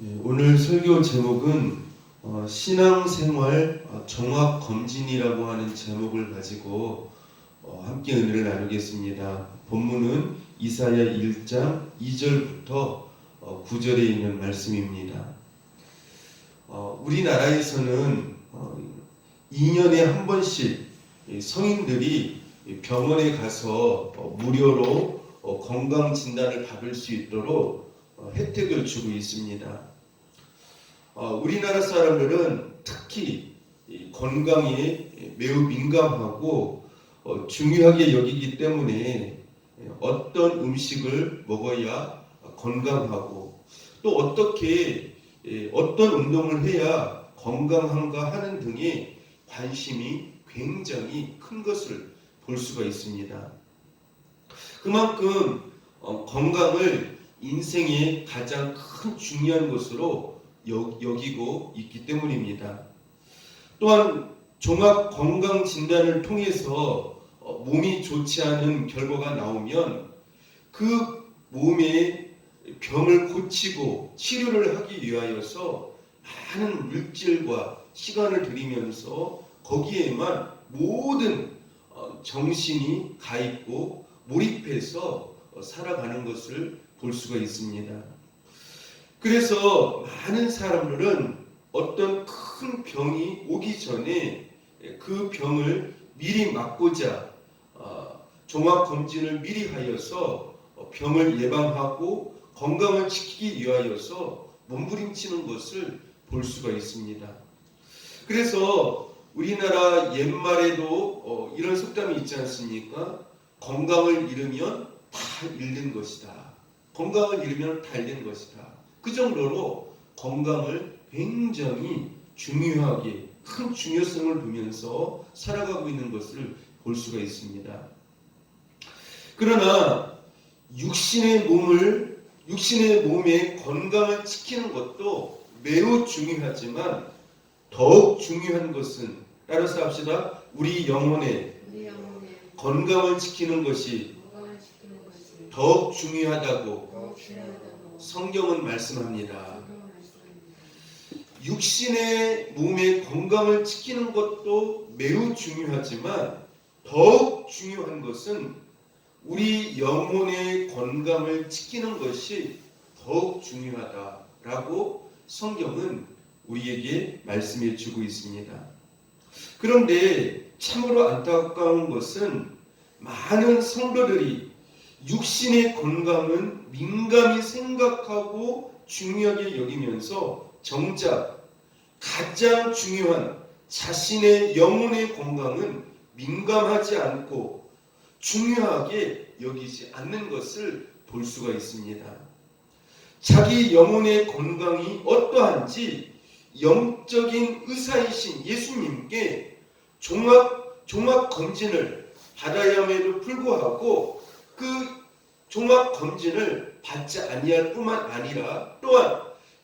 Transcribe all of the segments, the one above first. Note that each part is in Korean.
오늘 설교 제목은 신앙생활 종합검진이라고 하는 제목을 가지고 함께 은혜를 나누겠습니다. 본문은 이사야 1장 2절부터 9절에 있는 말씀입니다. 우리나라에서는 2년에 한 번씩 성인들이 병원에 가서 무료로 건강진단을 받을 수 있도록 혜택을 주고 있습니다. 우리나라 사람들은 특히 건강에 매우 민감하고 중요하게 여기기 때문에 어떤 음식을 먹어야 건강하고 또 어떤 운동을 해야 건강한가 하는 등의 관심이 굉장히 큰 것을 볼 수가 있습니다. 그만큼 건강을 인생의 가장 큰 중요한 것으로 여기고 있기 때문입니다. 또한 종합건강진단을 통해서 몸이 좋지 않은 결과가 나오면 그 몸의 병을 고치고 치료를 하기 위하여서 많은 물질과 시간을 들이면서 거기에만 모든 정신이 가 있고 몰입해서 살아가는 것을 볼 수가 있습니다. 그래서 많은 사람들은 어떤 큰 병이 오기 전에 그 병을 미리 막고자 종합검진을 미리 하여서 병을 예방하고 건강을 지키기 위하여서 몸부림치는 것을 볼 수가 있습니다. 그래서 우리나라 옛말에도 이런 속담이 있지 않습니까? 건강을 잃으면 다 잃는 것이다. 건강을 잃으면 다 잃는 것이다. 그 정도로 건강을 굉장히 중요하게 큰 중요성을 두면서 살아가고 있는 것을 볼 수가 있습니다. 그러나 육신의 몸의 건강을 지키는 것도 매우 중요하지만 더욱 중요한 것은 따라서 합시다. 우리 영혼의 건강을 지키는 것이 더욱 중요하다고 성경은 말씀합니다. 육신의 몸의 건강을 지키는 것도 매우 중요하지만 더욱 중요한 것은 우리 영혼의 건강을 지키는 것이 더욱 중요하다라고 성경은 우리에게 말씀해 주고 있습니다. 그런데 참으로 안타까운 것은 많은 성도들이 육신의 건강은 민감히 생각하고 중요하게 여기면서 정작 가장 중요한 자신의 영혼의 건강은 민감하지 않고 중요하게 여기지 않는 것을 볼 수가 있습니다. 자기 영혼의 건강이 어떠한지 영적인 의사이신 예수님께 종합검진을 받아야 함에도 불구하고 그 종합검진을 받지 아니할 뿐만 아니라 또한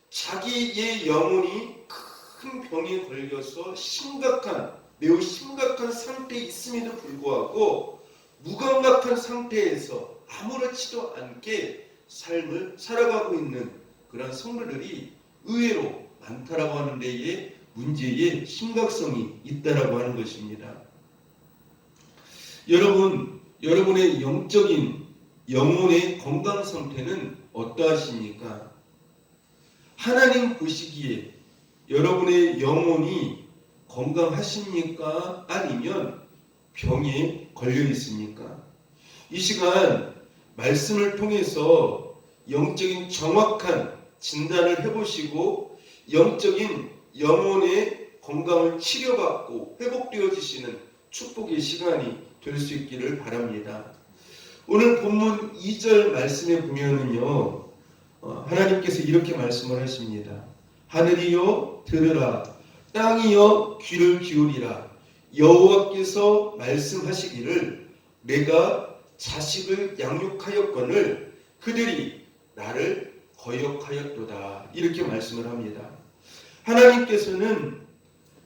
자기의 영혼이 큰 병에 걸려서 매우 심각한 상태에 있음에도 불구하고 무감각한 상태에서 아무렇지도 않게 삶을 살아가고 있는 그런 성도들이 의외로 많다라고 하는 데에 문제의 심각성이 있다라고 하는 것입니다. 여러분의 영혼의 건강 상태는 어떠하십니까? 하나님 보시기에 여러분의 영혼이 건강하십니까? 아니면 병에 걸려 있습니까? 이 시간 말씀을 통해서 영적인 정확한 진단을 해보시고 영적인 영혼의 건강을 치료받고 회복되어지시는 축복의 시간이 될 수 있기를 바랍니다. 오늘 본문 2절 말씀에 보면은요, 하나님께서 이렇게 말씀을 하십니다. 하늘이여 들으라, 땅이여 귀를 기울이라. 여호와께서 말씀하시기를 내가 자식을 양육하였거늘 그들이 나를 거역하였도다. 이렇게 말씀을 합니다. 하나님께서는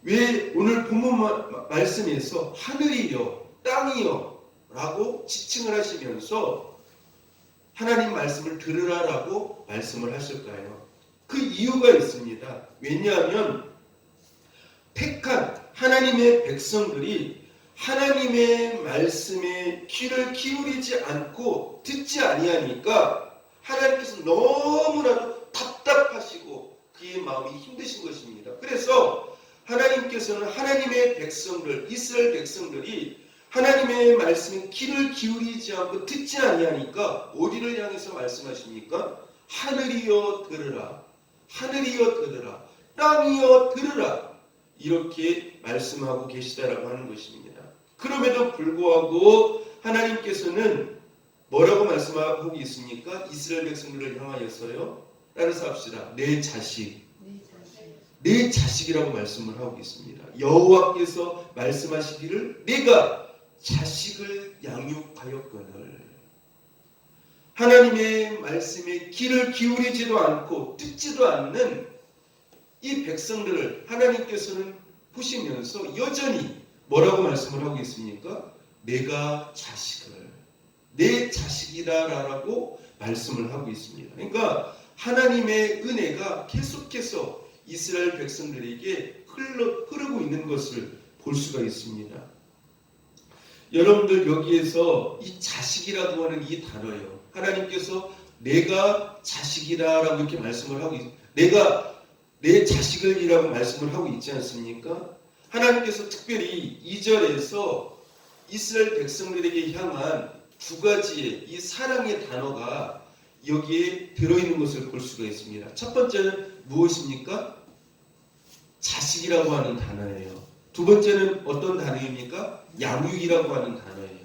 왜 오늘 본문 말씀에서 하늘이여 땅이여 라고 지칭을 하시면서 하나님 말씀을 들으라라고 말씀을 하실까요? 그 이유가 있습니다. 왜냐하면 택한 하나님의 백성들이 하나님의 말씀에 귀를 기울이지 않고 듣지 아니하니까 하나님께서 너무나도 답답하시고 그의 마음이 힘드신 것입니다. 그래서 하나님께서는 하나님의 백성들, 이스라엘 백성들이 하나님의 말씀에 귀를 기울이지 않고 듣지 아니하니까 어디를 향해서 말씀하십니까? 하늘이여 들으라, 하늘이여 들으라, 땅이여 들으라, 이렇게 말씀하고 계시다라고 하는 것입니다. 그럼에도 불구하고 하나님께서는 뭐라고 말씀하고 있습니까? 이스라엘 백성들을 향하여서요. 따라서 합시다. 내 자식, 내 자식이라고 말씀을 하고 있습니다. 여호와께서 말씀하시기를 내가 자식을 양육하였거늘. 하나님의 말씀에 귀를 기울이지도 않고 듣지도 않는 이 백성들을 하나님께서는 보시면서 여전히 뭐라고 말씀을 하고 있습니까? 내가 자식을, 내 자식이다라고 말씀을 하고 있습니다. 그러니까 하나님의 은혜가 계속해서 이스라엘 백성들에게 흐르고 있는 것을 볼 수가 있습니다. 여러분들 여기에서 이 자식이라고 하는 이 단어요. 하나님께서 내가 자식이다라고 이렇게 말씀을 하고 내가 내 자식을이라고 말씀을 하고 있지 않습니까? 하나님께서 특별히 2절에서 이스라엘 백성들에게 향한 두 가지의 이 사랑의 단어가 여기에 들어있는 것을 볼 수가 있습니다. 첫 번째는 무엇입니까? 자식이라고 하는 단어예요. 두 번째는 어떤 단어입니까? 양육이라고 하는 단어예요.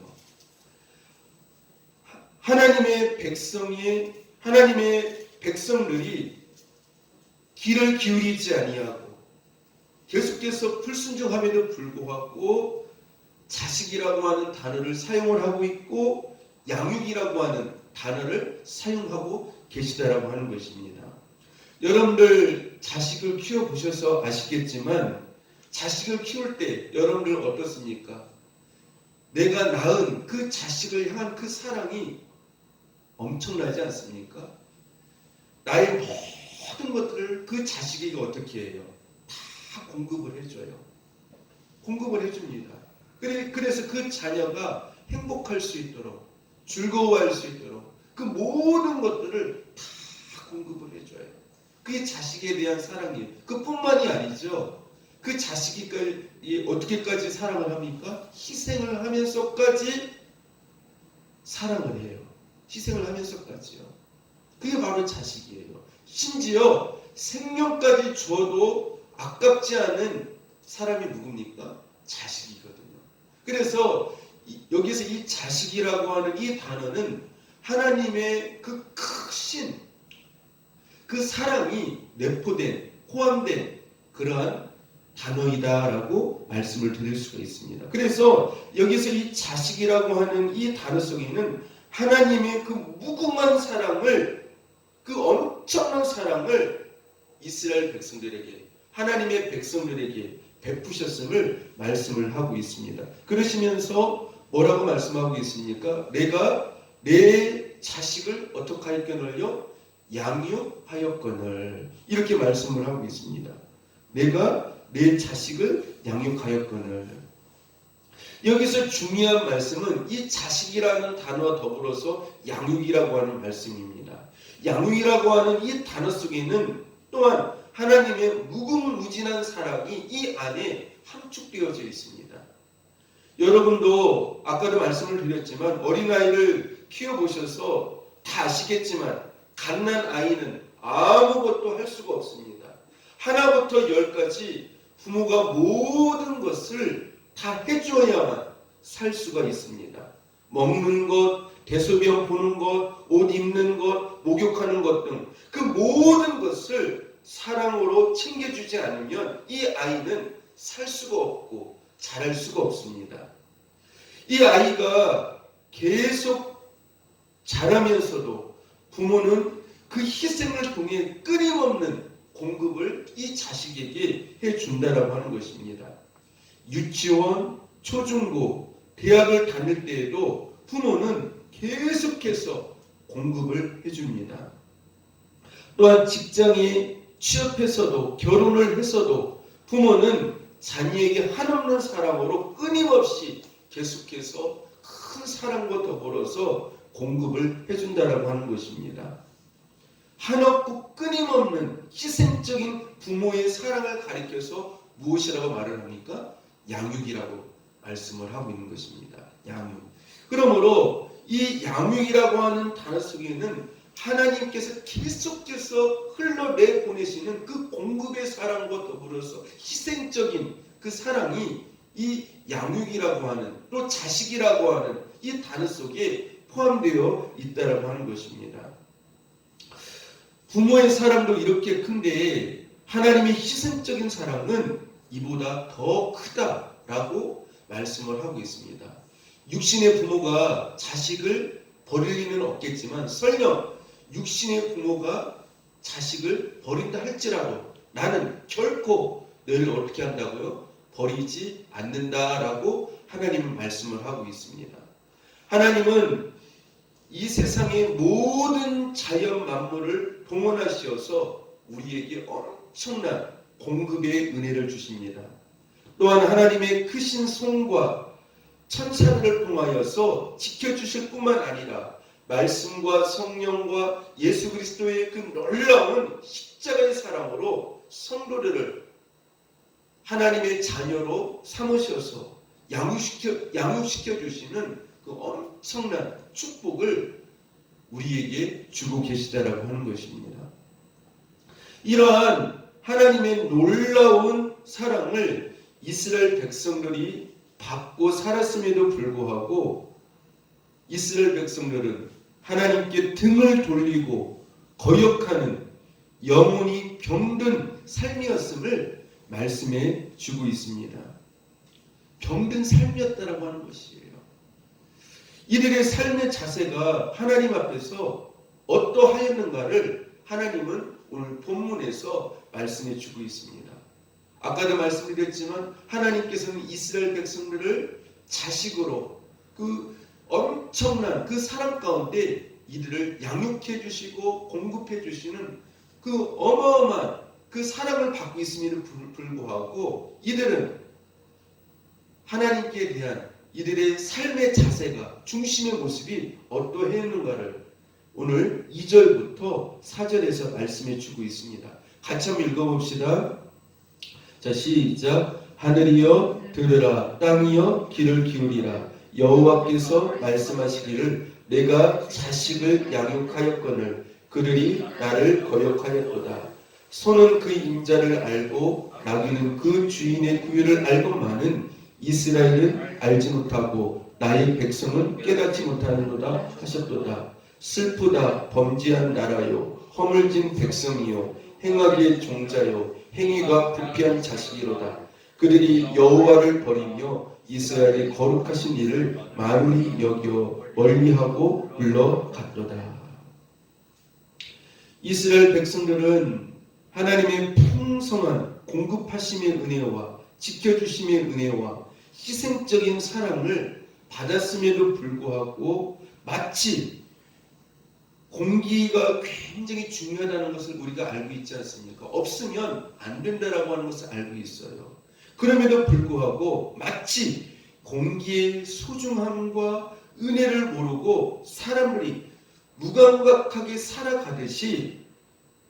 하나님의 백성들이 귀를 기울이지 아니하고 계속해서 불순종함에도 불구하고 자식이라고 하는 단어를 사용을 하고 있고 양육이라고 하는 단어를 사용하고 계시다라고 하는 것입니다. 여러분들 자식을 키워보셔서 아시겠지만 자식을 키울 때 여러분들 어떻습니까? 내가 낳은 그 자식을 향한 그 사랑이 엄청나지 않습니까? 나의 모든 것들을 그 자식에게 어떻게 해요? 다 공급을 해줘요. 공급을 해줍니다. 그래서 그 자녀가 행복할 수 있도록, 즐거워할 수 있도록 그 모든 것들을 다 공급을 해줘요. 그게 자식에 대한 사랑이에요. 그뿐만이 아니죠. 그 자식이 어떻게까지 사랑을 합니까? 희생을 하면서까지 사랑을 해요. 희생을 하면서까지요. 그게 바로 자식이에요. 심지어 생명까지 주어도 아깝지 않은 사람이 누굽니까? 자식이거든요. 그래서 여기서 이 자식이라고 하는 이 단어는 하나님의 그 크신 그 사랑이 내포된, 포함된 그러한 단어이다라고 말씀을 드릴 수가 있습니다. 그래서 여기서 이 자식이라고 하는 이 단어 속에는 하나님의 그 무궁한 사랑을, 그 엄청난 사랑을 이스라엘 백성들에게, 하나님의 백성들에게 베푸셨음을 말씀을 하고 있습니다. 그러시면서 뭐라고 말씀하고 있습니까? 내가 내 자식을 어떻게 하였거늘요? 양육하였거늘. 이렇게 말씀을 하고 있습니다. 내가 내 자식을 양육하였거늘. 여기서 중요한 말씀은 이 자식이라는 단어와 더불어서 양육이라고 하는 말씀입니다. 양육이라고 하는 이 단어 속에는 또한 하나님의 무궁무진한 사랑이 이 안에 함축되어져 있습니다. 여러분도 아까도 말씀을 드렸지만 어린아이를 키워보셔서 다 아시겠지만 갓난 아이는 아무것도 할 수가 없습니다. 하나부터 열까지 부모가 모든 것을 다 해줘야만 살 수가 있습니다. 먹는 것, 대소변 보는 것, 옷 입는 것, 목욕하는 것 등 그 모든 것을 사랑으로 챙겨주지 않으면 이 아이는 살 수가 없고 자랄 수가 없습니다. 이 아이가 계속 자라면서도 부모는 그 희생을 통해 끊임없는 공급을 이 자식에게 해준다라고 하는 것입니다. 유치원, 초중고, 대학을 다닐 때에도 부모는 계속해서 공급을 해줍니다. 또한 직장에 취업해서도 결혼을 해서도 부모는 자녀에게 한없는 사랑으로 끊임없이 계속해서 큰 사랑과 더불어서 공급을 해준다라고 하는 것입니다. 한없고 끊임없는 희생적인 부모의 사랑을 가리켜서 무엇이라고 말을 합니까? 양육이라고 말씀을 하고 있는 것입니다. 양육. 그러므로 이 양육이라고 하는 단어 속에는 하나님께서 계속해서 흘러내보내시는 그 공급의 사랑과 더불어서 희생적인 그 사랑이 이 양육이라고 하는 또 자식이라고 하는 이 단어 속에 포함되어 있다라고 하는 것입니다. 부모의 사랑도 이렇게 큰데 하나님의 희생적인 사랑은 이보다 더 크다라고 말씀을 하고 있습니다. 육신의 부모가 자식을 버릴 리는 없겠지만 설령 육신의 부모가 자식을 버린다 할지라도 나는 결코 너를 어떻게 한다고요? 버리지 않는다라고 하나님은 말씀을 하고 있습니다. 하나님은 이 세상의 모든 자연 만물을 동원하시어서 우리에게 엄청난 공급의 은혜를 주십니다. 또한 하나님의 크신 손과 천사들을 통하여서 지켜주실 뿐만 아니라 말씀과 성령과 예수 그리스도의 그 놀라운 십자가의 사랑으로 성도들을 하나님의 자녀로 삼으셔서 양육시켜 주시는 그 엄청난 축복을 우리에게 주고 계시다라고 하는 것입니다. 이러한 하나님의 놀라운 사랑을 이스라엘 백성들이 받고 살았음에도 불구하고 이스라엘 백성들은 하나님께 등을 돌리고 거역하는 영혼이 병든 삶이었음을 말씀해 주고 있습니다. 병든 삶이었다라고 하는 것이에요. 이들의 삶의 자세가 하나님 앞에서 어떠하였는가를 하나님은 오늘 본문에서 말씀해 주고 있습니다. 아까도 말씀드렸지만 하나님께서는 이스라엘 백성들을 자식으로 그 엄청난 그 사랑 가운데 이들을 양육해 주시고 공급해 주시는 그 어마어마한 그 사랑을 받고 있음에도 불구하고 이들은 하나님께 대한 이들의 삶의 자세가 중심의 모습이 어떠했는가를 오늘 2절부터 4절에서 말씀해 주고 있습니다. 같이 한번 읽어봅시다. 자, 시작. 하늘이여 들으라, 땅이여 귀를 기울이라. 여호와께서 말씀하시기를 내가 자식을 양육하였거늘 그들이 나를 거역하였도다. 소는 그 임자를 알고 나귀는 그 주인의 구유를 알건만은 이스라엘은 알지 못하고 나의 백성은 깨닫지 못하는도다 하셨도다. 슬프다 범죄한 나라요 허물진 백성이요 행악의 종자요 행위가 부패한 자식이로다. 그들이 여호와를 버리며 이스라엘의 거룩하신 일을 만운히 여겨 멀리하고 물러갔도다. 이스라엘 백성들은 하나님의 풍성한 공급하심의 은혜와 지켜주심의 은혜와 희생적인 사랑을 받았음에도 불구하고 마치 공기가 굉장히 중요하다는 것을 우리가 알고 있지 않습니까? 없으면 안 된다라고 하는 것을 알고 있어요. 그럼에도 불구하고 마치 공기의 소중함과 은혜를 모르고 사람들이 무감각하게 살아가듯이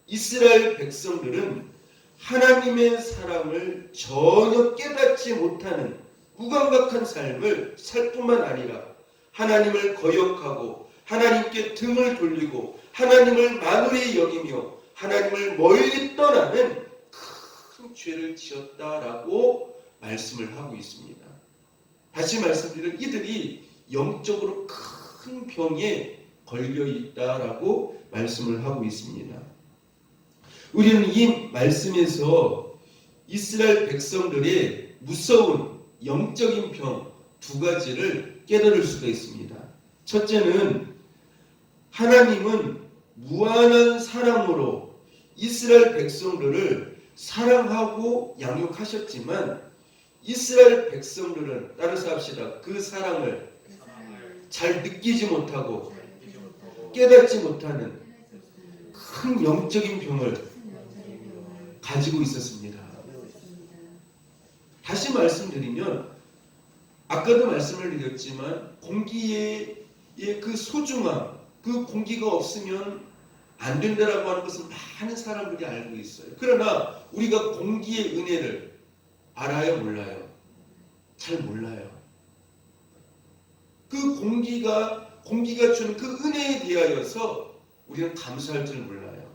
이스라엘 백성들은 하나님의 사랑을 전혀 깨닫지 못하는 무감각한 삶을 살 뿐만 아니라 하나님을 거역하고 하나님께 등을 돌리고 하나님을 만홀히 여기며 하나님을 멀리 떠나는 큰 죄를 지었다라고 말씀을 하고 있습니다. 다시 말씀드리면 이들이 영적으로 큰 병에 걸려 있다라고 말씀을 하고 있습니다. 우리는 이 말씀에서 이스라엘 백성들의 무서운 영적인 병 두 가지를 깨달을 수가 있습니다. 첫째는 하나님은 무한한 사랑으로 이스라엘 백성들을 사랑하고 양육하셨지만 이스라엘 백성들은 따라서 합시다. 그 사랑을 잘 느끼지 못하고 깨닫지 못하는 큰 영적인 병을 가지고 있었습니다. 다시 말씀드리면 아까도 말씀을 드렸지만 공기의 그 소중함, 그 공기가 없으면 안 된다라고 하는 것은 많은 사람들이 알고 있어요. 그러나 우리가 공기의 은혜를 알아요, 몰라요? 잘 몰라요. 그 공기가 주는 그 은혜에 대하여서 우리는 감사할 줄 몰라요.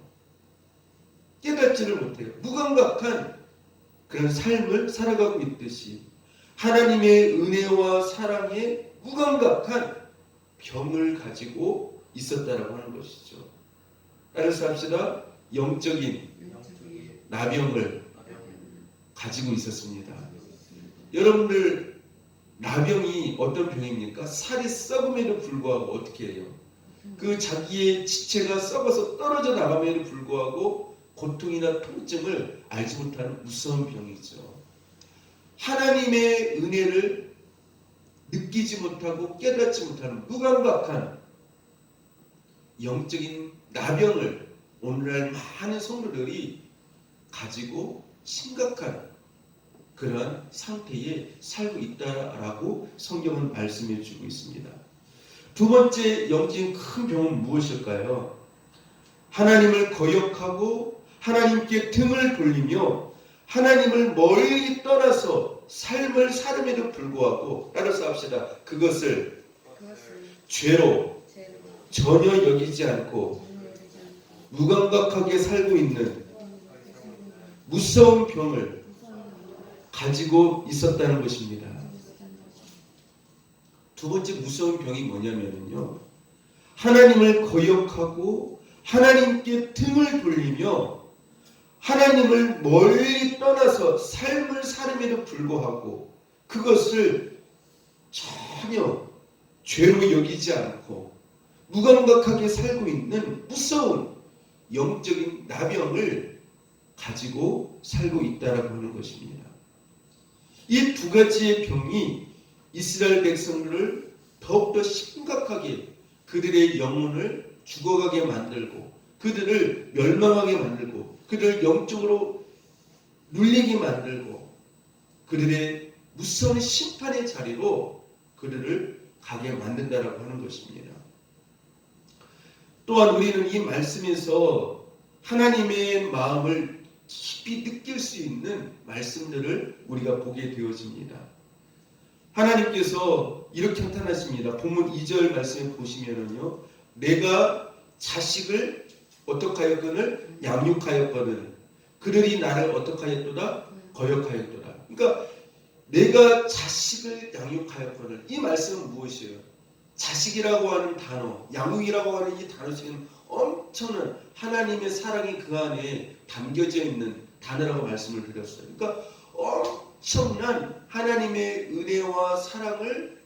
깨닫지를 못해요. 무감각한 그런 삶을 살아가고 있듯이 하나님의 은혜와 사랑에 무감각한 병을 가지고 있었다라고 하는 것이죠. 따라서 합시다. 영적인 나병을 가지고 있었습니다. 여러분들 나병이 어떤 병입니까? 살이 썩음에도 불구하고 어떻게 해요? 그 자기의 지체가 썩어서 떨어져 나감에도 불구하고 고통이나 통증을 알지 못하는 무서운 병이죠. 하나님의 은혜를 느끼지 못하고 깨닫지 못하는 무감각한 영적인 나병을 오늘날 많은 성도들이 가지고 심각한 그러한 상태에 살고 있다라고 성경은 말씀해 주고 있습니다. 두 번째 영적인 큰 병은 무엇일까요? 하나님을 거역하고 하나님께 등을 돌리며 하나님을 멀리 떠나서 삶을 살음에도 불구하고 따라서 합시다. 그것을 죄로 전혀 여기지 않고 무감각하게 살고 있는 무서운 병을 가지고 있었다는 것입니다. 두 번째 무서운 병이 뭐냐면요. 하나님을 거역하고 하나님께 등을 돌리며 하나님을 멀리 떠나서 삶을 살음에도 불구하고 그것을 전혀 죄로 여기지 않고 무감각하게 살고 있는 무서운 영적인 나병을 가지고 살고 있다라고 하는 것입니다. 이 두 가지의 병이 이스라엘 백성들을 더욱더 심각하게 그들의 영혼을 죽어가게 만들고 그들을 멸망하게 만들고 그들을 영적으로 눌리게 만들고 그들의 무서운 심판의 자리로 그들을 가게 만든다라고 하는 것입니다. 또한 우리는 이 말씀에서 하나님의 마음을 깊이 느낄 수 있는 말씀들을 우리가 보게 되어집니다. 하나님께서 이렇게 한탄하십니다. 본문 2절 말씀에 보시면은요. 내가 자식을 어떻게 하였거늘 양육하였거든 그들이 나를 어떻게 하였도다 거역하였도다. 그러니까 내가 자식을 양육하였거늘 이 말씀은 무엇이에요? 자식이라고 하는 단어, 양육이라고 하는 이 단어 중에는 엄청난 하나님의 사랑이 그 안에 담겨져 있는 단어라고 말씀을 드렸어요. 그러니까 엄청난 하나님의 은혜와 사랑을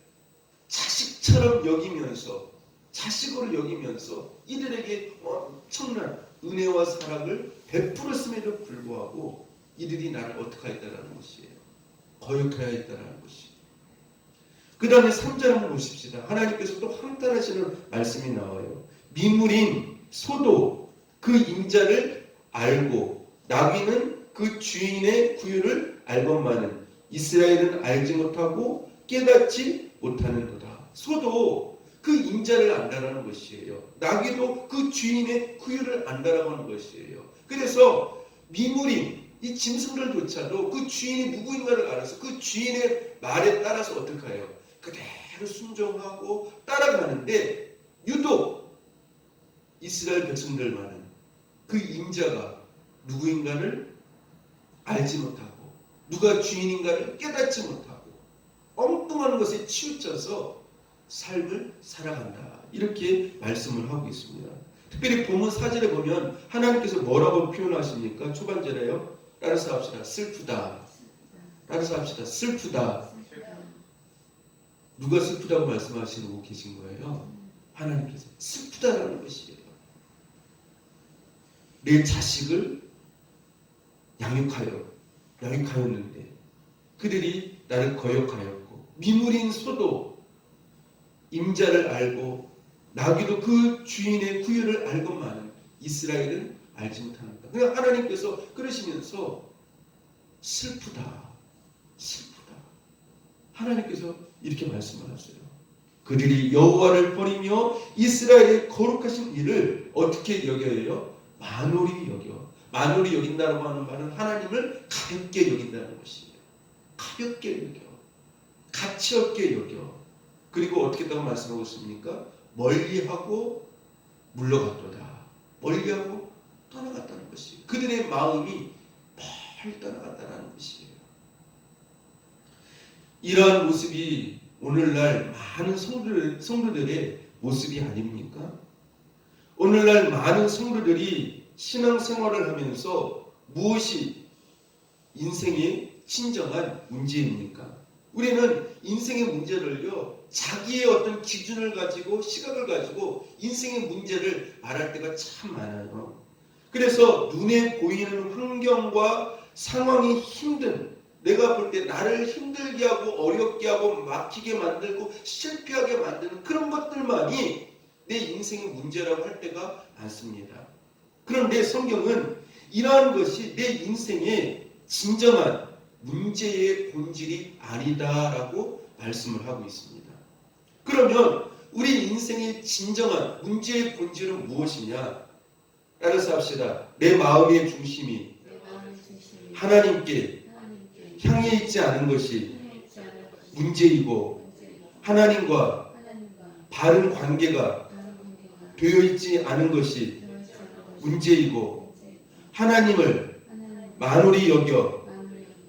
자식처럼 여기면서 자식으로 여기면서 이들에게 엄청난 은혜와 사랑을 베풀었음에도 불구하고 이들이 나를 어떻게 했다라는 것이에요. 거역해야 했다라는 것이에요. 그 다음에 3절 한번 보십시다. 하나님께서 또 한탄하시는 말씀이 나와요. 미물인 소도 그 임자를 알고 나귀는 그 주인의 구유를 알건만은 이스라엘은 알지 못하고 깨닫지 못하는도다. 소도 그 임자를 안다라는 것이에요. 나귀도 그 주인의 구유를 안다라고 하는 것이에요. 그래서 미물인 이 짐승들조차도 그 주인이 누구인가를 알아서 그 주인의 말에 따라서 어떻게 해요? 그대로 순종하고 따라가는데 유독 이스라엘 백성들만은 그 임자가 누구인가를 알지 못하고 누가 주인인가를 깨닫지 못하고 엉뚱한 것에 치우쳐서 삶을 살아간다. 이렇게 말씀을 하고 있습니다. 특별히 본문 4절에 보면 하나님께서 뭐라고 표현하십니까? 초반절에요. 따라서 합시다. 슬프다. 따라서 합시다. 슬프다. 누가 슬프다고 말씀하시고 계신 거예요? 하나님께서 슬프다라는 것이에요. 내 자식을 양육하였는데 그들이 나를 거역하였고 미물인 소도 임자를 알고 나귀도 그 주인의 구유를 알건만은 이스라엘은 알지 못합니다. 그냥 하나님께서 그러시면서 슬프다. 하나님께서 이렇게 말씀을 하세요. 그들이 여호와를 버리며 이스라엘의 거룩하신 일을 어떻게 여겨요? 만홀히 여겨. 만홀히 여긴다고 하는 말은 하나님을 가볍게 여긴다는 것이에요. 가볍게 여겨. 가치 없게 여겨. 그리고 어떻게 했다고 말씀하고 있습니까? 멀리하고 물러갔도다. 멀리하고 떠나갔다는 것이에요. 그들의 마음이 멀리 떠나갔다는 것이에요. 이러한 모습이 오늘날 많은 성도들의 모습이 아닙니까? 오늘날 많은 성도들이 신앙생활을 하면서 무엇이 인생의 진정한 문제입니까? 우리는 인생의 문제를요, 자기의 어떤 기준을 가지고 시각을 가지고 인생의 문제를 말할 때가 참 많아요. 그래서 눈에 보이는 환경과 상황이 힘든, 내가 볼 때 나를 힘들게 하고 어렵게 하고 막히게 만들고 실패하게 만드는 그런 것들만이 내 인생의 문제라고 할 때가 많습니다. 그런데 성경은 이러한 것이 내 인생의 진정한 문제의 본질이 아니다라고 말씀을 하고 있습니다. 그러면 우리 인생의 진정한 문제의 본질은 무엇이냐? 따라서 합시다. 내 마음의 중심이 하나님께 향해 있지 않은 것이 문제이고 하나님과 바른 관계가 되어 있지 않은 것이 문제이고 하나님을 만홀히 여겨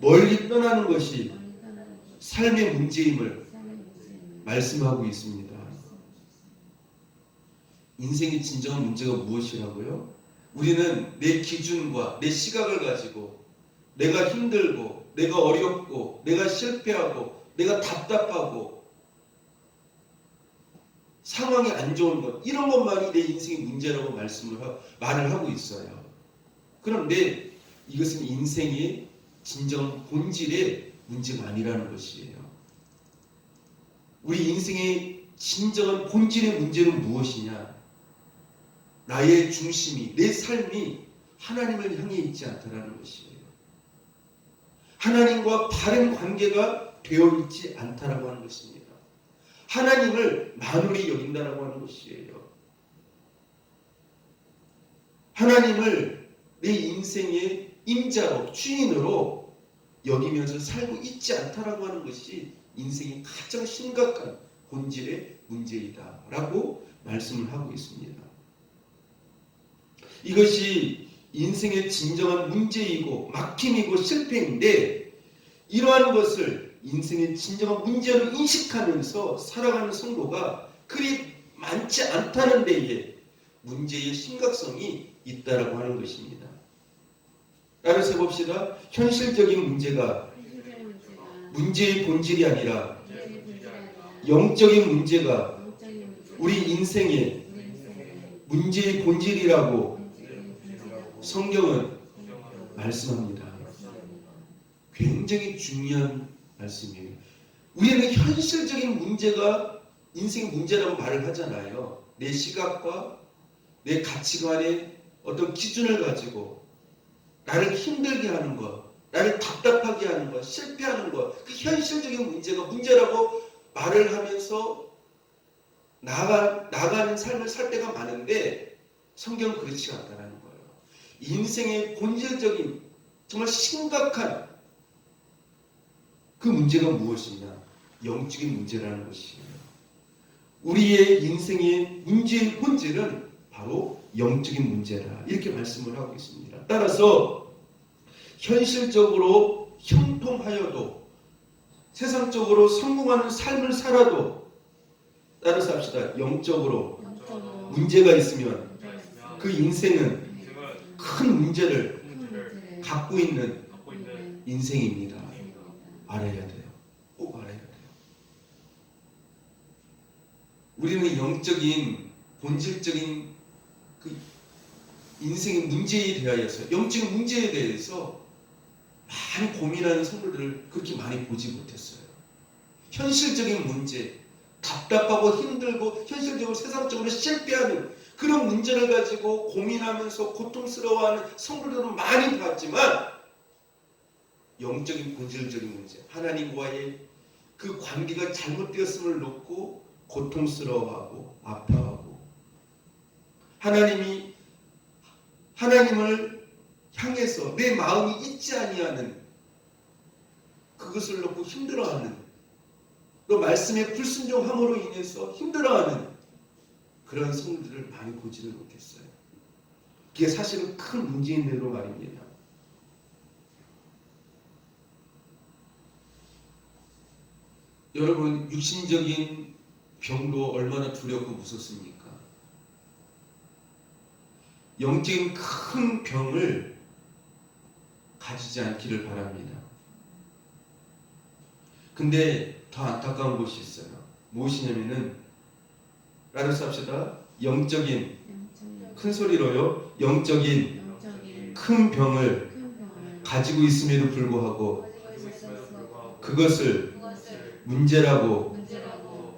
멀리 떠나는 것이 삶의 문제임을 말씀하고 있습니다. 인생의 진정한 문제가 무엇이라고요? 우리는 내 기준과 내 시각을 가지고 내가 힘들고 내가 어렵고 내가 실패하고 내가 답답하고 상황이 안 좋은 것, 이런 것만이 내 인생의 문제라고 말을 하고 있어요. 그런데 이것은 인생의 진정 본질의 문제가 아니라는 것이에요. 우리 인생의 진정한 본질의 문제는 무엇이냐? 나의 중심이, 내 삶이 하나님을 향해 있지 않다라는 것이에요. 하나님과 바른 관계가 되어 있지 않다라고 하는 것입니다. 하나님을 만홀히 여긴다라고 하는 것이에요. 하나님을 내 인생의 임자로, 주인으로 여기면서 살고 있지 않다라고 하는 것이 인생의 가장 심각한 본질의 문제이다라고 말씀을 하고 있습니다. 이것이 인생의 진정한 문제이고 막힘이고 실패인데, 이러한 것을 인생의 진정한 문제로 인식하면서 살아가는 성도가 그리 많지 않다는 데에 문제의 심각성이 있다라고 하는 것입니다. 따라서 봅시다. 현실적인 문제가 문제의 본질이 아니라 영적인 문제가 우리 인생의 문제의 본질이라고 성경은 말씀합니다. 굉장히 중요한 말씀이에요. 우리는 현실적인 문제가 인생의 문제라고 말을 하잖아요. 내 시각과 내 가치관의 어떤 기준을 가지고 나를 힘들게 하는 것, 나를 답답하게 하는 것, 실패하는 것, 그 현실적인 문제가 문제라고 말을 하면서 나아가는 삶을 살 때가 많은데, 성경은 그렇지 않다는 거예요. 인생의 본질적인 정말 심각한 그 문제가 무엇이냐? 영적인 문제라는 것이에요. 우리의 인생의 문제의 본질은 바로 영적인 문제다, 이렇게 말씀을 하고 있습니다. 따라서 현실적으로 형통하여도, 세상적으로 성공하는 삶을 살아도, 따라서 합시다. 영적으로 문제가 있으면 그 인생은 큰 문제를 갖고 있는 인생입니다. 알아야 돼요. 꼭 알아야 돼요. 우리는 영적인 본질적인 그 인생의 문제에 대하여서, 영적인 문제에 대해서 많이 고민하는 성도들을 그렇게 많이 보지 못했어요. 현실적인 문제, 답답하고 힘들고 현실적으로 세상적으로 실패하는 그런 문제를 가지고 고민하면서 고통스러워하는 성도들은 많이 봤지만 영적인 본질적인 문제, 하나님과의 그 관계가 잘못되었음을 놓고 고통스러워하고 아파하고 하나님을 향해서 내 마음이 있지 아니하는 그것을 놓고 힘들어하는, 또 말씀에 불순종함으로 인해서 힘들어하는 그런 성도들을 많이 보지를 못했어요. 그게 사실은 큰 문제인 대로 말입니다. 여러분, 육신적인 병도 얼마나 두렵고 무섭습니까? 영적인 큰 병을 가지지 않기를 바랍니다. 근데 더 안타까운 것이 있어요. 무엇이냐면은, 따라서 합시다. 영적인, 큰 소리로요. 영적인 큰 병을 가지고 있음에도 불구하고 그것을 문제라고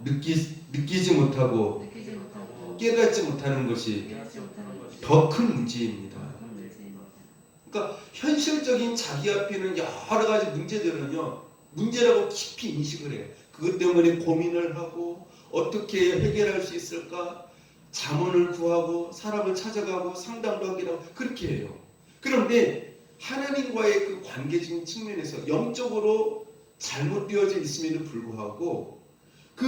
느끼지 못하고 깨닫지 못하는 것이 더 큰 문제입니다. 그러니까 현실적인 자기 앞에 있는 여러 가지 문제들은요, 문제라고 깊이 인식을 해요. 그것 때문에 고민을 하고 어떻게 해결할 수 있을까? 자문을 구하고 사람을 찾아가고 상담도 하기도 하고 그렇게 해요. 그런데 하나님과의 그 관계적인 측면에서 영적으로 잘못되어져 있음에도 불구하고 그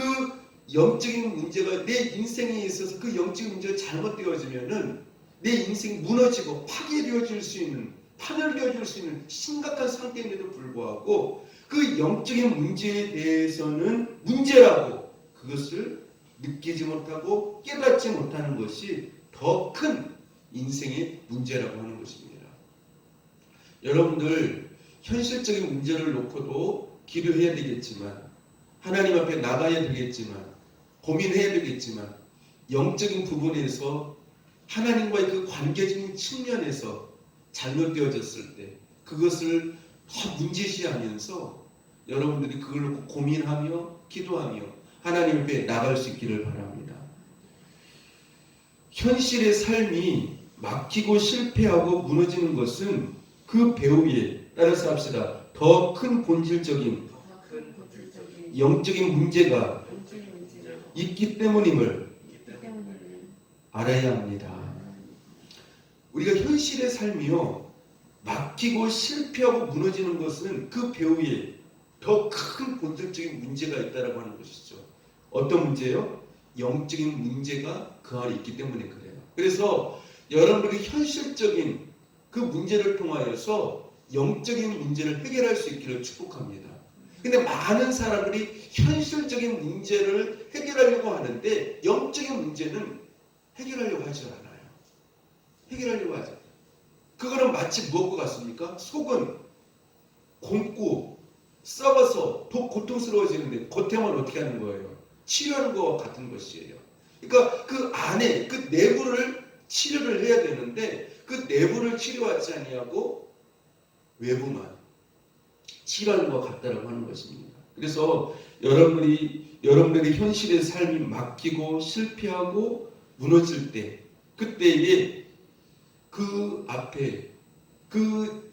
영적인 문제가 내 인생에 있어서 그 영적인 문제가 잘못되어지면은 내 인생이 무너지고 파괴되어질 수 있는, 파멸되어질 수 있는 심각한 상태임에도 불구하고 그 영적인 문제에 대해서는 문제라고 그것을 느끼지 못하고 깨닫지 못하는 것이 더 큰 인생의 문제라고 하는 것입니다. 여러분들 현실적인 문제를 놓고도 기도해야 되겠지만, 하나님 앞에 나가야 되겠지만, 고민해야 되겠지만, 영적인 부분에서 하나님과의 그 관계적인 측면에서 잘못되어졌을 때 그것을 더 문제시하면서 여러분들이 그걸 놓고 고민하며 기도하며 하나님 앞에 나갈 수 있기를 바랍니다. 현실의 삶이 막히고 실패하고 무너지는 것은 그 배후에, 따라서 합시다, 더 큰 본질적인 영적인 문제가 있기 때문임을 알아야 합니다. 우리가 현실의 삶이요, 막히고 실패하고 무너지는 것은 그 배후에 더 큰 본질적인 문제가 있다라고 하는 것이죠. 어떤 문제요? 영적인 문제가 그 안에 있기 때문에 그래요. 그래서 여러분들이 현실적인 그 문제를 통하여서 영적인 문제를 해결할 수 있기를 축복합니다. 근데 많은 사람들이 현실적인 문제를 해결하려고 하는데 영적인 문제는 해결하려고 하지 않아요. 해결하려고 하죠. 그거는 마치 무엇과 같습니까? 속은 곰고 썩어서 더 고통스러워지는데 고통을 어떻게 하는 거예요? 치료하는 것과 같은 것이에요. 그러니까 그 안에 그 내부를 치료를 해야 되는데 그 내부를 치료하지 아니하고 외부만 치료하는 것과 같다라고 하는 것입니다. 그래서 여러분들이 현실의 삶이 막히고 실패하고 무너질 때, 그때에 그 앞에 그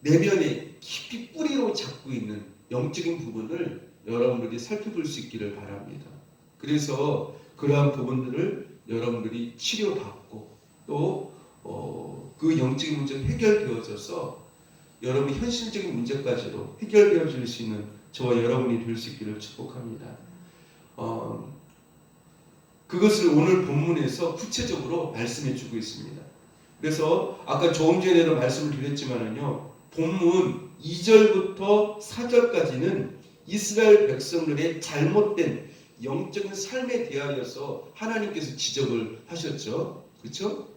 내면에 깊이 뿌리로 잡고 있는 영적인 부분을 여러분들이 살펴볼 수 있기를 바랍니다. 그래서 그러한 부분들을 여러분들이 치료받고 또 그 영적인 문제가 해결되어져서 여러분의 현실적인 문제까지도 해결되어질 수 있는 저와 여러분이 될 수 있기를 축복합니다. 그것을 오늘 본문에서 구체적으로 말씀해 주고 있습니다. 그래서 아까 조금 전에도 말씀을 드렸지만은요, 본문 2절부터 4절까지는 이스라엘 백성들의 잘못된 영적인 삶에 대하여서 하나님께서 지적을 하셨죠. 그렇죠?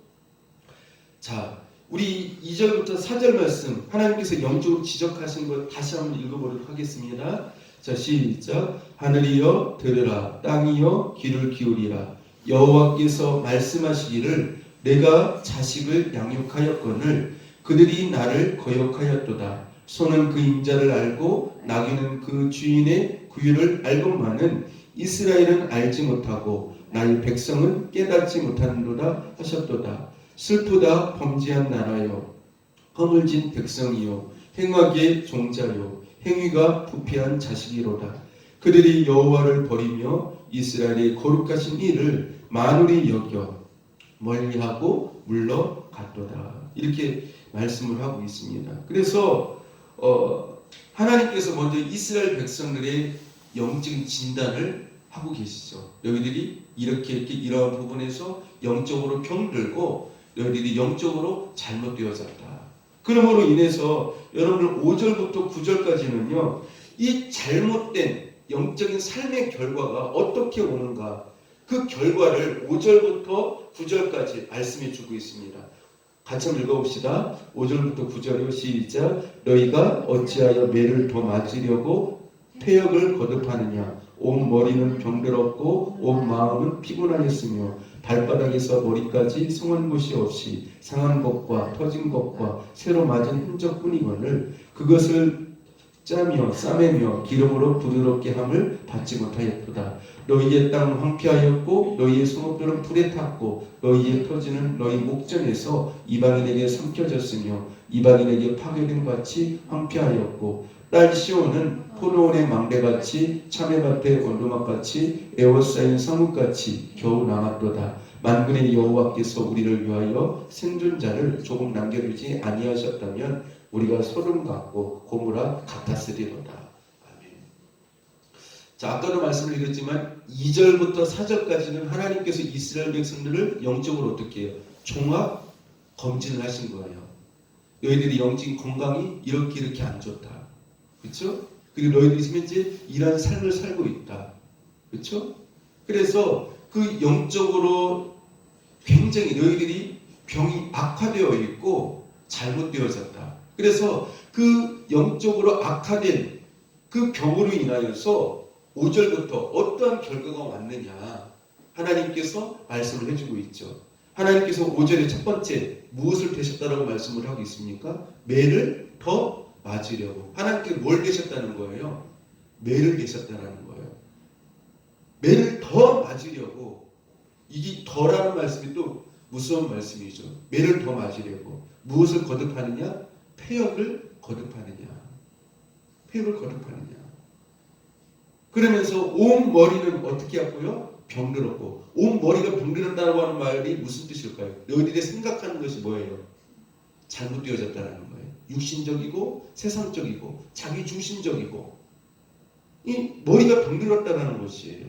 자, 우리 2절부터 4절 말씀 하나님께서 영적으로 지적하신 것 다시 한번 읽어보도록 하겠습니다. 자, 시작. 하늘이여 들으라, 땅이여 귀를 기울이라. 여호와께서 말씀하시기를 내가 자식을 양육하였거늘 그들이 나를 거역하였도다. 소는 그 임자를 알고 나귀는 그 주인의 구유를 알건만은 이스라엘은 알지 못하고 나의 백성은 깨닫지 못하는도다 하셨도다. 슬프다 범죄한 나라여, 허물진 백성이요, 행악의 종자요, 행위가 부패한 자식이로다. 그들이 여호와를 버리며 이스라엘의 거룩하신 이를 만홀히 여겨 멀리하고 물러갔도다. 이렇게 말씀을 하고 있습니다. 그래서 하나님께서 먼저 이스라엘 백성들의 영적인 진단을 하고 계시죠. 너희들이 이렇게 이러한 부분에서 영적으로 병들고 너희들이 영적으로 잘못되어졌다. 그러므로 인해서 여러분들 5절부터 9절까지는요. 이 잘못된 영적인 삶의 결과가 어떻게 오는가, 그 결과를 5절부터 9절까지 말씀해 주고 있습니다. 같이 한번 읽어봅시다. 5절부터 9절이요. 시작. 너희가 어찌하여 매를 더 맞으려고 폐역을 거듭하느냐. 온 머리는 병들었고 온 마음은 피곤하였으며 발바닥에서 머리까지 성한 곳이 없이 상한 것과 터진 것과 새로 맞은 흔적뿐이거늘 그것을 짜며 싸매며 기름으로 부드럽게 함을 받지 못하였도다. 너희의 땅은 황폐하였고 너희의 성읍들은 불에 탔고 너희의 터지는 너희 목전에서 이방인에게 삼켜졌으며 이방인에게 파괴된 같이 황폐하였고 딸 시온은 포도원의 망대같이 참외밭의 원두막같이 에워싸인 성읍같이 겨우 남았도다. 만군의 여호와께서 우리를 위하여 생존자를 조금 남겨두지 아니하셨다면 우리가 소름 같고 고무라 같았으리로다. 아멘. 자, 아까도 말씀을 드렸지만 2절부터 4절까지는 하나님께서 이스라엘 백성들을 영적으로 어떻게 해요? 종합 검진을 하신 거예요. 너희들이 영적인 건강이 이렇게 안 좋다. 그렇죠? 그리고 너희들이 현재 이러한 삶을 살고 있다. 그렇죠? 그래서 그 영적으로 굉장히 너희들이 병이 악화되어 있고 잘못되어졌다. 그래서 그 영적으로 악화된 그 병으로 인하여서 5절부터 어떠한 결과가 왔느냐 하나님께서 말씀을 해주고 있죠. 하나님께서 5절의 첫 번째 무엇을 되셨다라고 말씀을 하고 있습니까? 매를 더 맞으려고. 하나님께서 뭘 되셨다는 거예요? 매를 되셨다는 거예요. 매를 더 맞으려고. 이게 더라는 말씀이 또 무서운 말씀이죠. 매를 더 맞으려고. 무엇을 거듭하느냐? 폐역을 거듭하느냐. 폐역을 거듭하느냐. 그러면서 온 머리는 어떻게 하고요? 병들었고. 온 머리가 병들었다고 하는 말이 무슨 뜻일까요? 너희들이 생각하는 것이 뭐예요? 잘못되어졌다는 거예요. 육신적이고 세상적이고 자기 중심적이고 이 머리가 병들었다는 것이에요.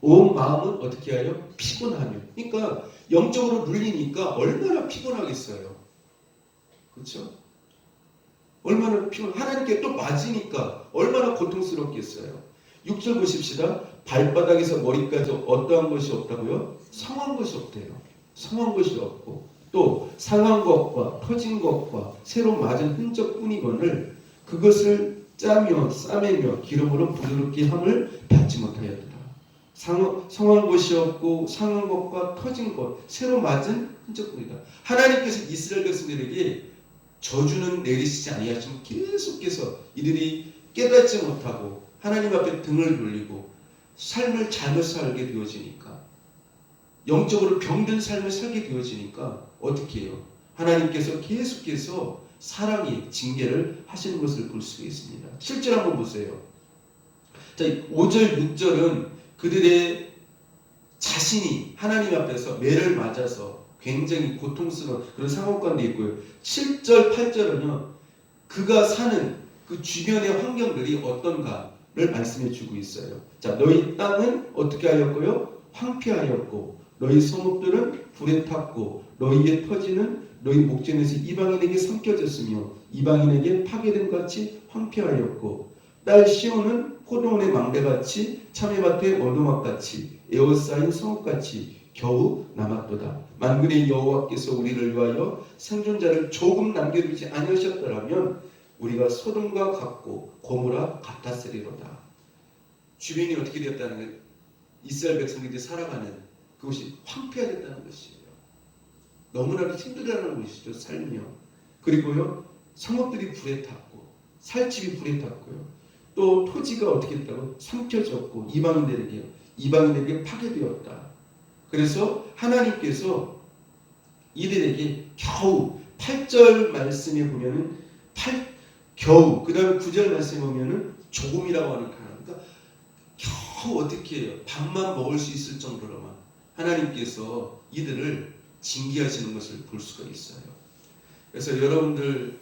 온 마음은 어떻게 하여? 피곤하며. 그러니까 영적으로 눌리니까 얼마나 피곤하겠어요. 그렇죠? 얼마나 피곤. 하나님께 또 맞으니까 얼마나 고통스럽겠어요. 6절 보십시다. 발바닥에서 머리까지 어떠한 것이 없다고요? 상한 것이 없대요. 상한 것이 없고 또 상한 것과 터진 것과 새로 맞은 흔적뿐이거늘 그것을 짜며 싸매며 기름으로 부드럽게 함을 받지 못하였다. 상한 것이 없고 상한 것과 터진 것, 새로 맞은 흔적뿐이다. 하나님께서 이스라엘 백성들에게 저주는 내리시지 아니하시면 계속해서 이들이 깨닫지 못하고 하나님 앞에 등을 돌리고 삶을 잘못 살게 되어지니까 영적으로 병든 삶을 살게 되어지니까 어떻게 해요? 하나님께서 계속해서 사랑의 징계를 하시는 것을 볼 수가 있습니다. 실제로 한번 보세요. 자, 5절, 6절은 그들의 자신이 하나님 앞에서 매를 맞아서 굉장히 고통스러운 그런 상황 가운데 있고요. 7절, 8절은요. 그가 사는 그 주변의 환경들이 어떤가를 말씀해 주고 있어요. 자, 너희 땅은 어떻게 하였고요? 황폐하였고 너희 성읍들은 불에 탔고 너희의 터지는 너희 목전에서 이방인에게 삼켜졌으며 이방인에게 파괴된 같이 황폐하였고 딸 시온은 포도원의 망대같이 참외밭의 원두막같이 에워싸인 성읍같이 겨우 남았도다. 만군의 여호와께서 우리를 위하여 생존자를 조금 남겨두지 아니하셨더라면 우리가 소돔과 같고 고모라 같았으리로다. 주변이 어떻게 되었다는 거예요? 이스라엘 백성들이 살아가는 그것이 황폐화됐다는 것이에요. 너무나도 힘들다는 것이죠. 삶이요. 그리고요. 성읍들이 불에 탔고 살집이 불에 탔고요. 또 토지가 어떻게 됐다고? 삼켜졌고 이방인들에게 파괴되었다. 그래서 하나님께서 이들에게 겨우 8절 말씀에 보면은 겨우 그 다음에 9절 말씀에 보면은 조금이라고 하는 단어. 그러니까 겨우 어떻게 해요? 밥만 먹을 수 있을 정도로만 하나님께서 이들을 징계하시는 것을 볼 수가 있어요. 그래서 여러분들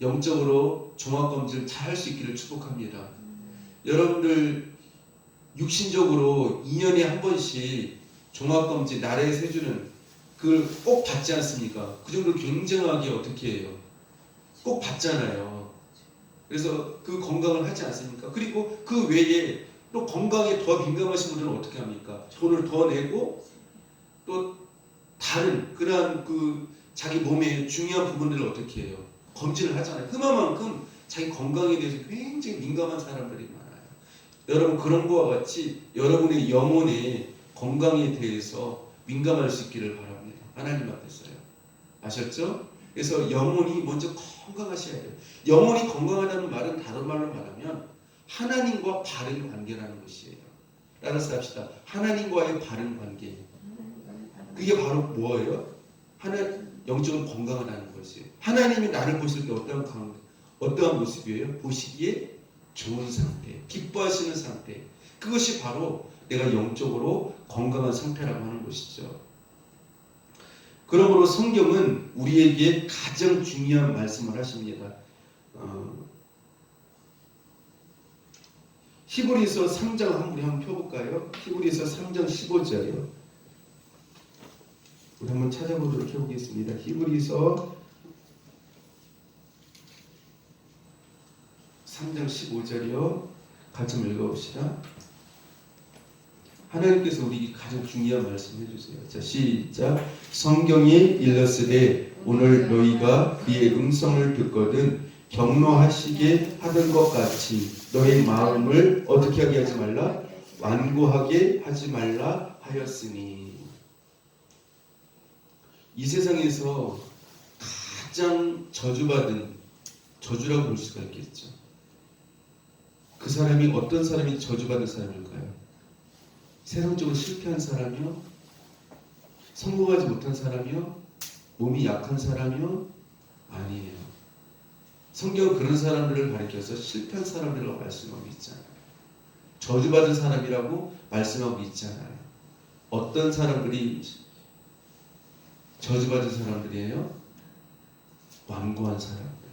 영적으로 종합검진을 잘 할 수 있기를 축복합니다. 여러분들 육신적으로 2년에 한 번씩 종합검진 나라에서 해주는 그걸 꼭 받지 않습니까? 그 정도로 굉장하게 어떻게 해요? 꼭 받잖아요. 그래서 그 건강을 하지 않습니까? 그리고 그 외에 또 건강에 더 민감하신 분들은 어떻게 합니까? 돈을 더 내고 또 다른 그러한 그 자기 몸의 중요한 부분들을 어떻게 해요? 검진을 하잖아요. 그만큼 자기 건강에 대해서 굉장히 민감한 사람들이 많아요. 여러분 그런 거와 같이 여러분의 영혼의 건강에 대해서 민감할 수 있기를 바랍니다. 하나님 앞에서요. 아셨죠? 그래서 영혼이 먼저 건강하셔야 돼요. 영혼이 건강하다는 말은 다른 말로 말하면 하나님과 바른 관계라는 것이에요. 따라서 합시다. 하나님과의 바른 관계. 그게 바로 뭐예요? 영적으로 건강하다는 것이에요. 하나님이 나를 보실 때 어떠한 모습이에요? 보시기에 좋은 상태, 기뻐하시는 상태. 그것이 바로 내가 영적으로 건강한 상태라고 하는 것이죠. 그러므로 성경은 우리에게 가장 중요한 말씀을 하십니다. 히브리서 3장 한번 펴볼까요? 히브리서 3장 15절이요. 우리 한번 찾아보도록 해보겠습니다. 히브리서 3장 15절이요. 같이 한번 읽어봅시다. 하나님께서 우리에게 가장 중요한 말씀 해주세요. 자, 시작. 성경이 일렀으되 오늘 너희가 그의 음성을 듣거든 경노하시게 하던 것 같이 너희 마음을 어떻게 하게 하지 말라? 완고하게 하지 말라 하였으니. 이 세상에서 가장 저주라고 볼 수가 있겠죠. 그 사람이 어떤 사람이 저주받은 사람일까요? 세상적으로 실패한 사람이요? 성공하지 못한 사람이요? 몸이 약한 사람이요? 아니에요. 성경은 그런 사람들을 가리켜서 실패한 사람들이라고 말씀하고 있잖아요. 저주받은 사람이라고 말씀하고 있잖아요. 어떤 사람들이 저주받은 사람들이에요? 완고한 사람들.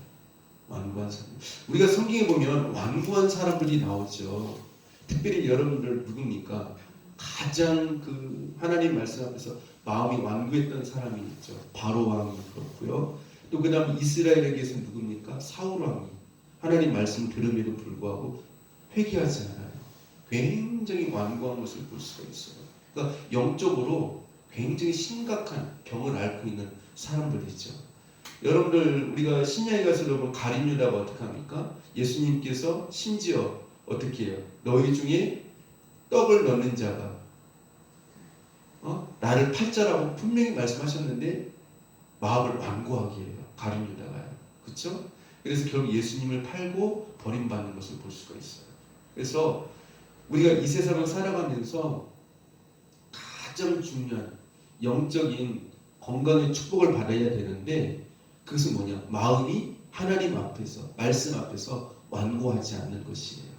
우리가 성경에 보면 완고한 사람들이 나오죠. 특별히 여러분들 누굽니까? 가장 그 하나님 말씀 앞에서 마음이 완고했던 사람이 있죠. 바로 왕이 그렇고요. 또 그 다음 이스라엘에게서 누굽니까? 사울 왕이 하나님 말씀 들음에도 불구하고 회개하지 않아요. 굉장히 완고한 것을 볼 수가 있어요. 그러니까 영적으로 굉장히 심각한 병을 앓고 있는 사람들이죠. 여러분들 우리가 신약에 가서 여러분 가룟 유다가 어떻게 합니까? 예수님께서 심지어 어떻게 해요? 너희 중에 떡을 넣는 자가 나를 팔자라고 분명히 말씀하셨는데 마음을 완고하게 해요. 가룟 유다가요. 그렇죠? 그래서 결국 예수님을 팔고 버림받는 것을 볼 수가 있어요. 그래서 우리가 이 세상을 살아가면서 가장 중요한 영적인 건강의 축복을 받아야 되는데 그것은 뭐냐? 마음이 하나님 앞에서 말씀 앞에서 완고하지 않는 것이에요.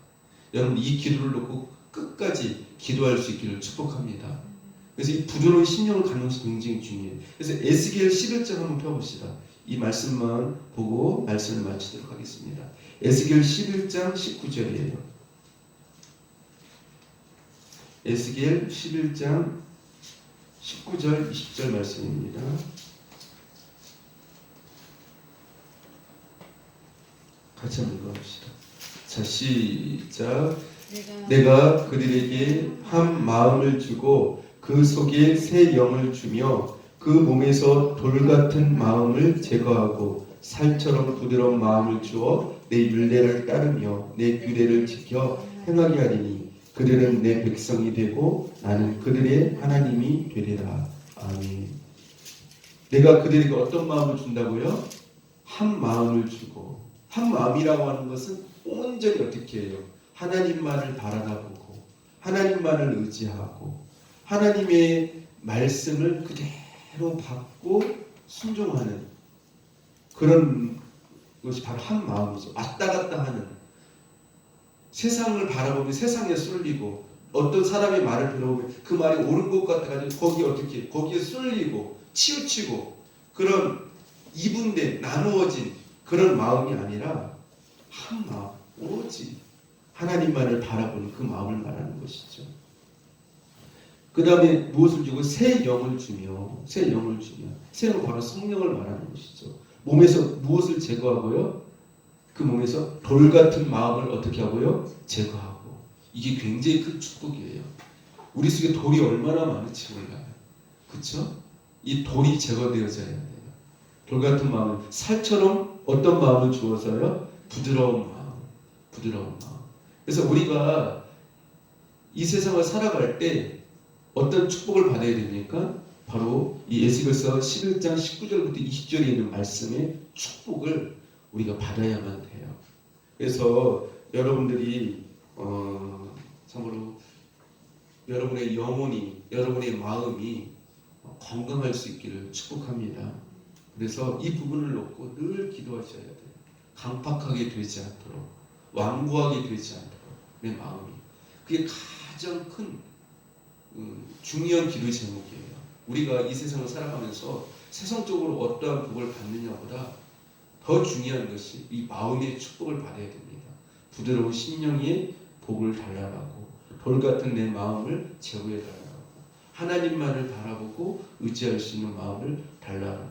여러분 이 기도를 놓고 끝까지 기도할 수 있기를 축복합니다. 그래서 이 부드러운 심령을 갖는 것이 굉장히 중요해요. 그래서 에스겔 11장 한번 펴봅시다. 이 말씀만 보고 말씀을 마치도록 하겠습니다. 에스겔 11장 19절이에요. 에스겔 11장 19절 20절 말씀입니다. 같이 한번 읽어봅시다. 자, 시작. 내가 그들에게 한 마음을 주고 그 속에 새 영을 주며 그 몸에서 돌 같은 마음을 제거하고 살처럼 부드러운 마음을 주어 내 율례를 따르며 내 규례를 지켜 행하게 하리니 그들은 내 백성이 되고 나는 그들의 하나님이 되리라. 아멘. 내가 그들에게 어떤 마음을 준다고요? 한 마음을 주고. 한 마음이라고 하는 것은 온전히 어떻게 해요? 하나님만을 바라다보고 하나님만을 의지하고 하나님의 말씀을 그대로 받고 순종하는 그런 것이 바로 한 마음이죠. 왔다 갔다 하는, 세상을 바라보면 세상에 쏠리고 어떤 사람의 말을 들어보면 그 말이 옳은 것 같아가지고 거기에 쏠리고 치우치고 그런 이분된 나누어진 그런 마음이 아니라 한 마음, 오로지 하나님만을 바라보는 그 마음을 말하는 것이죠. 그 다음에 무엇을 주고? 새 영을 주며, 새 영을 바로 성령을 말하는 것이죠. 몸에서 무엇을 제거하고요? 그 몸에서 돌 같은 마음을 어떻게 하고요? 제거하고. 이게 굉장히 큰 축복이에요. 우리 속에 돌이 얼마나 많은지 몰라요. 그렇죠? 이 돌이 제거되어져야 돼요. 돌 같은 마음을, 살처럼 어떤 마음을 주어서요? 부드러운 마음. 그래서 우리가 이 세상을 살아갈 때 어떤 축복을 받아야 됩니까? 바로 이 에스겔서 11장 19절부터 20절에 있는 말씀의 축복을 우리가 받아야만 돼요. 그래서 여러분들이 참으로 여러분의 영혼이, 여러분의 마음이 건강할 수 있기를 축복합니다. 그래서 이 부분을 놓고 늘 기도하셔야 돼요. 강팍하게 되지 않도록, 완고하게 되지 않도록 내 마음이. 그게 가장 큰 중요한 기도 제목이에요. 우리가 이 세상을 살아가면서 세상적으로 어떠한 복을 받느냐보다 더 중요한 것이 이 마음의 축복을 받아야 됩니다. 부드러운 심령의 복을 달라라고, 돌 같은 내 마음을 제거해 달라고, 하나님만을 바라보고 의지할 수 있는 마음을 달라라고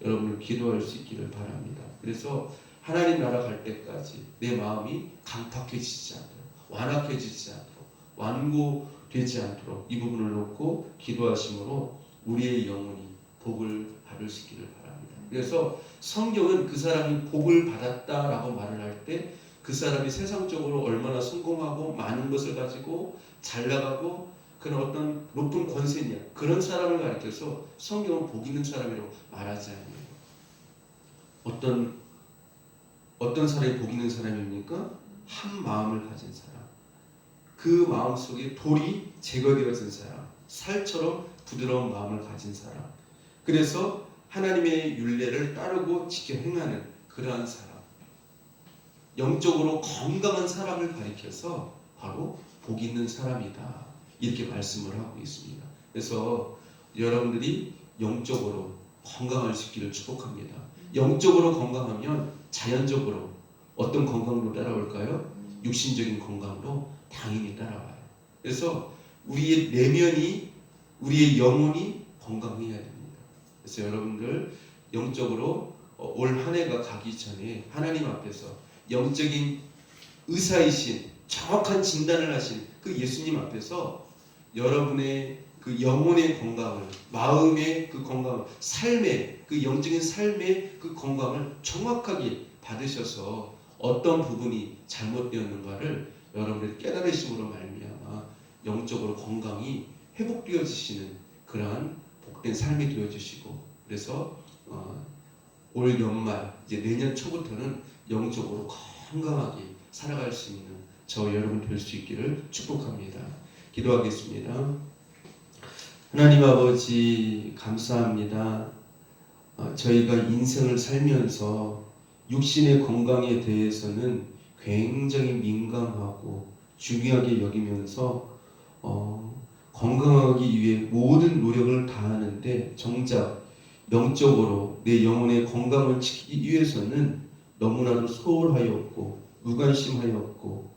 여러분을 기도할 수 있기를 바랍니다. 그래서 하나님 나라 갈 때까지 내 마음이 강팍해지지 않도록, 완악해지지 않도록, 완고되지 않도록 이 부분을 놓고 기도하심으로 우리의 영혼이 복을 받을 수 있기를 바랍니다. 그래서 성경은 그 사람이 복을 받았다라고 말을 할 때 그 사람이 세상적으로 얼마나 성공하고 많은 것을 가지고 잘 나가고 그런 어떤 높은 권세냐 그런 사람을 가리켜서 성경은 복 있는 사람이라고 말하지 않아요. 어떤 사람이 복 있는 사람입니까? 한 마음을 가진 사람, 그 마음 속에 돌이 제거되어진 사람, 살처럼 부드러운 마음을 가진 사람, 그래서 하나님의 율례를 따르고 지켜 행하는 그러한 사람, 영적으로 건강한 사람을 가리켜서 바로 복 있는 사람이다 이렇게 말씀을 하고 있습니다. 그래서 여러분들이 영적으로 건강할 수 있기를 축복합니다. 영적으로 건강하면 자연적으로 어떤 건강으로 따라올까요? 육신적인 건강으로 당연히 따라와요. 그래서 우리의 내면이, 우리의 영혼이 건강해야 됩니다. 그래서 여러분들 영적으로 올 한 해가 가기 전에 하나님 앞에서 영적인 의사이신 정확한 진단을 하신 그 예수님 앞에서 여러분의 그 영혼의 건강을, 마음의 그 건강을, 삶의 그 영적인 삶의 그 건강을 정확하게 받으셔서 어떤 부분이 잘못되었는가를 여러분들이 깨달으심으로 말미암아 영적으로 건강이 회복되어지시는 그러한 복된 삶이 되어주시고, 그래서 올 연말 이제 내년 초부터는 영적으로 건강하게 살아갈 수 있는 저 여러분 될 수 있기를 축복합니다. 기도하겠습니다. 하나님 아버지 감사합니다. 저희가 인생을 살면서 육신의 건강에 대해서는 굉장히 민감하고 중요하게 여기면서 건강하기 위해 모든 노력을 다하는데 정작 영적으로 내 영혼의 건강을 지키기 위해서는 너무나도 소홀하였고 무관심하였고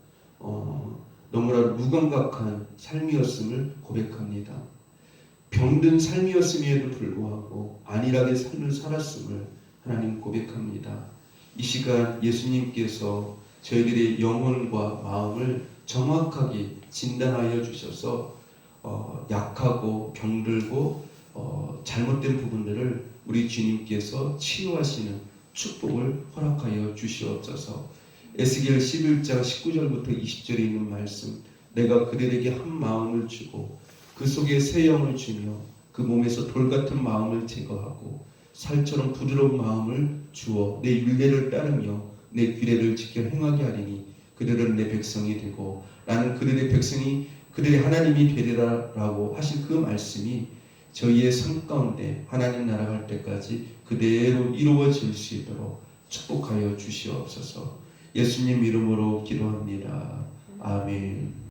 너무나도 무감각한 삶이었음을 고백합니다. 병든 삶이었음에도 불구하고 안일하게 삶을 살았음을 하나님 고백합니다. 이 시간 예수님께서 저희들의 영혼과 마음을 정확하게 진단하여 주셔서 약하고 병들고 잘못된 부분들을 우리 주님께서 치유하시는 축복을 허락하여 주시옵소서. 에스겔 11장 19절부터 20절에 있는 말씀, 내가 그들에게 한 마음을 주고 그 속에 새 영을 주며 그 몸에서 돌 같은 마음을 제거하고 살처럼 부드러운 마음을 주어 내 율례를 따르며 내 규례를 지켜 행하게 하리니 그들은 내 백성이 되고 나는 그들의 백성이 그들의 하나님이 되리라라고 하신 그 말씀이 저희의 삶 가운데 하나님 나라 갈 때까지 그대로 이루어질 수 있도록 축복하여 주시옵소서. 예수님 이름으로 기도합니다. 아멘.